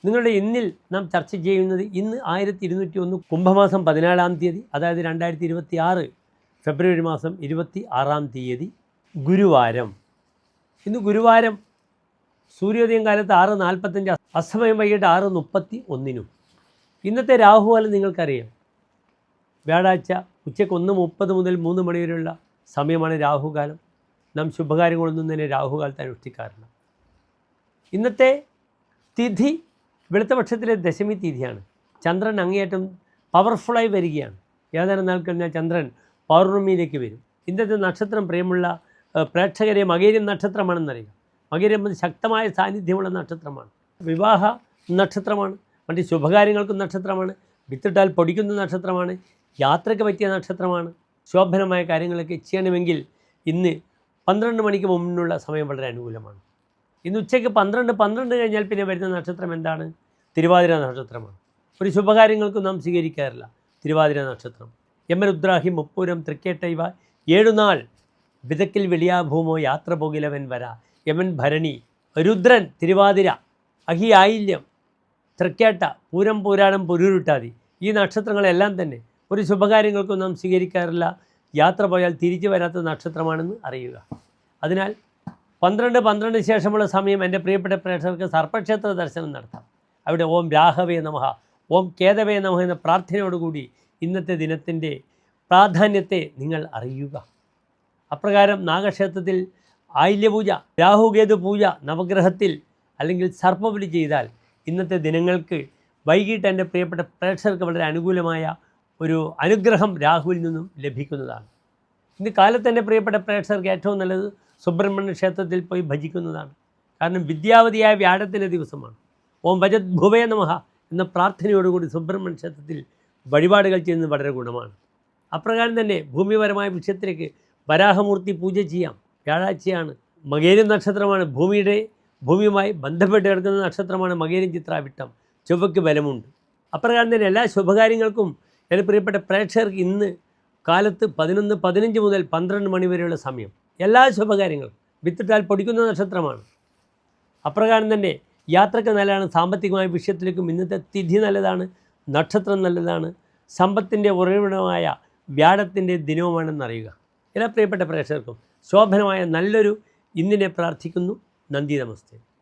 നിങ്ങളുടെ ഇന്നിൽ നാം ചർച്ച ചെയ്യുന്നത് ഇന്ന് 1201 കുംഭമാസം 14-ാം തീയതി, അതായത് 2026 ഫെബ്രുവരി മാസം 26-ാം തീയതി ഗുരുവാരം. ഇന്ന് ഗുരുവാരം സൂര്യോദയം കാലത്ത് 6:45, അസ്തമയം വൈകിട്ട് 6:31. ഇന്നത്തെ രാഹുകാലം നിങ്ങൾക്കറിയാം. വ്യാഴാഴ്ച ഉച്ചയ്ക്ക് 1:30 മുതൽ 3 മണി വരെയുള്ള സമയമാണ് രാഹുകാലം. നാം ശുഭകാര്യങ്ങളൊന്നും തന്നെ രാഹുകാലത്ത് അനുഷ്ഠിക്കാറില്ല. ഇന്നത്തെ തിഥി വെളുത്തപക്ഷത്തിലെ ദശമി തിഥിയാണ്. ചന്ദ്രൻ അങ്ങേയറ്റം പവർഫുള്ളായി വരികയാണ്. ഏതാനും നാൾ കഴിഞ്ഞാൽ ചന്ദ്രൻ പൗർണമിയിലേക്ക് വരും. ഇന്നത്തെ നക്ഷത്രം പ്രിയമുള്ള പ്രേക്ഷകരെ മകേരം നക്ഷത്രമാണെന്നറിയാം. മകേരം ശക്തമായ സാന്നിധ്യമുള്ള നക്ഷത്രമാണ്. വിവാഹ നക്ഷത്രമാണ്. മറ്റ് ശുഭകാര്യങ്ങൾക്കും നക്ഷത്രമാണ്. വിത്തിട്ടാൽ പൊടിക്കുന്ന നക്ഷത്രമാണ്. യാത്രയ്ക്ക് പറ്റിയ നക്ഷത്രമാണ്. ശോഭനമായ കാര്യങ്ങളൊക്കെ ചെയ്യണമെങ്കിൽ ഇന്ന് 12 മണിക്ക് മുമ്പിനുള്ള സമയം വളരെ അനുകൂലമാണ്. ഇന്ന് ഉച്ചയ്ക്ക് 12 കഴിഞ്ഞാൽ പിന്നെ വരുന്ന നക്ഷത്രം എന്താണ്? തിരുവാതിര നക്ഷത്രമാണ്. ഒരു ശുഭകാര്യങ്ങൾക്കും നാം സ്വീകരിക്കാറില്ല തിരുവാതിര നക്ഷത്രം. യമരുദ്രാഹി മുപ്പൂരം തൃക്കേട്ട ഇവ 7 നാൾ വിതക്കിൽ വെളിയാഭൂമോ യാത്ര പോകിലവൻ വര. യമൻ ഭരണി, രുദ്രൻ തിരുവാതിര, അഹി ആയില്യം, തൃക്കേട്ട, പൂരം പൂരാടം പുരുരുട്ടാതി. ഈ നക്ഷത്രങ്ങളെല്ലാം തന്നെ ഒരു ശുഭകാര്യങ്ങൾക്കും നാം സ്വീകരിക്കാറില്ല. യാത്ര പോയാൽ തിരിച്ചു വരാത്ത നക്ഷത്രമാണെന്ന് അറിയുക. അതിനാൽ 12 ശേഷമുള്ള സമയം എൻ്റെ പ്രിയപ്പെട്ട പ്രേക്ഷകർക്ക് സർപ്പക്ഷേത്ര ദർശനം നടത്താം. അവിടെ ഓം രാഘവേ നമഃ, ഓം കേതവേ നമഃ എന്ന പ്രാർത്ഥനയോടുകൂടി ഇന്നത്തെ ദിനത്തിൻ്റെ പ്രാധാന്യത്തെ നിങ്ങൾ അറിയുക. അപ്രകാരം നാഗക്ഷേത്രത്തിൽ ആയില്യപൂജ, രാഹുകേതു പൂജ നവഗ്രഹത്തിൽ അല്ലെങ്കിൽ സർപ്പബലി ചെയ്താൽ ഇന്നത്തെ ദിനങ്ങൾക്ക് വൈകിട്ട് എൻ്റെ പ്രിയപ്പെട്ട പ്രേക്ഷകർക്ക് വളരെ അനുകൂലമായ ഒരു അനുഗ്രഹം രാഹുവിൽ നിന്നും ലഭിക്കുന്നതാണ്. ഇന്ന് കാലത്ത് എൻ്റെ പ്രിയപ്പെട്ട പ്രേക്ഷകർക്ക് ഏറ്റവും നല്ലത് സുബ്രഹ്മണ്യ ക്ഷേത്രത്തിൽ പോയി ഭജിക്കുന്നതാണ്. കാരണം വിദ്യാവതിയായ വ്യാഴത്തിൻ്റെ ദിവസമാണ്. ഓം വജത് ഭുവേ നമഃ എന്ന പ്രാർത്ഥനയോടുകൂടി സുബ്രഹ്മണ്യ ക്ഷേത്രത്തിൽ വഴിപാടുകൾ ചെയ്യുന്നത് വളരെ ഗുണമാണ്. അപ്രകാരം തന്നെ ഭൂമിപരമായ വിഷയത്തിലേക്ക് വരാഹമൂർത്തി പൂജ ചെയ്യാം. വ്യാഴാഴ്ചയാണ്. മകേരം നക്ഷത്രമാണ്. ഭൂമിയുമായി ബന്ധപ്പെട്ട് കിടക്കുന്ന നക്ഷത്രമാണ് മകേരം ചിത്രാവിട്ടം. ചൊവ്വയ്ക്ക് ബലമുണ്ട്. അപ്രകാരം തന്നെ എല്ലാ ശുഭകാര്യങ്ങൾക്കും എൻ്റെ പ്രിയപ്പെട്ട പ്രേക്ഷകർക്ക് ഇന്ന് കാലത്ത് 11:15 മുതൽ 12 മണി വരെയുള്ള സമയം എല്ലാ ശുഭകാര്യങ്ങളും. വിത്തിട്ടാൽ പൊടിക്കുന്ന നക്ഷത്രമാണ്. അപ്രകാരം തന്നെ യാത്രയ്ക്ക് നല്ലതാണ്. സാമ്പത്തികമായ വിഷയത്തിലേക്കും ഇന്നത്തെ തിഥി നല്ലതാണ്, നക്ഷത്രം നല്ലതാണ്. സമ്പത്തിൻ്റെ ഉറവിടമായ വ്യാഴത്തിൻ്റെ ദിനവുമാണെന്നറിയുക. എല്ലാ പ്രിയപ്പെട്ട പ്രേക്ഷകർക്കും ശോഭനമായ നല്ലൊരു ഇന്നിനെ പ്രാർത്ഥിക്കുന്നു. നന്ദി, നമസ്തേ.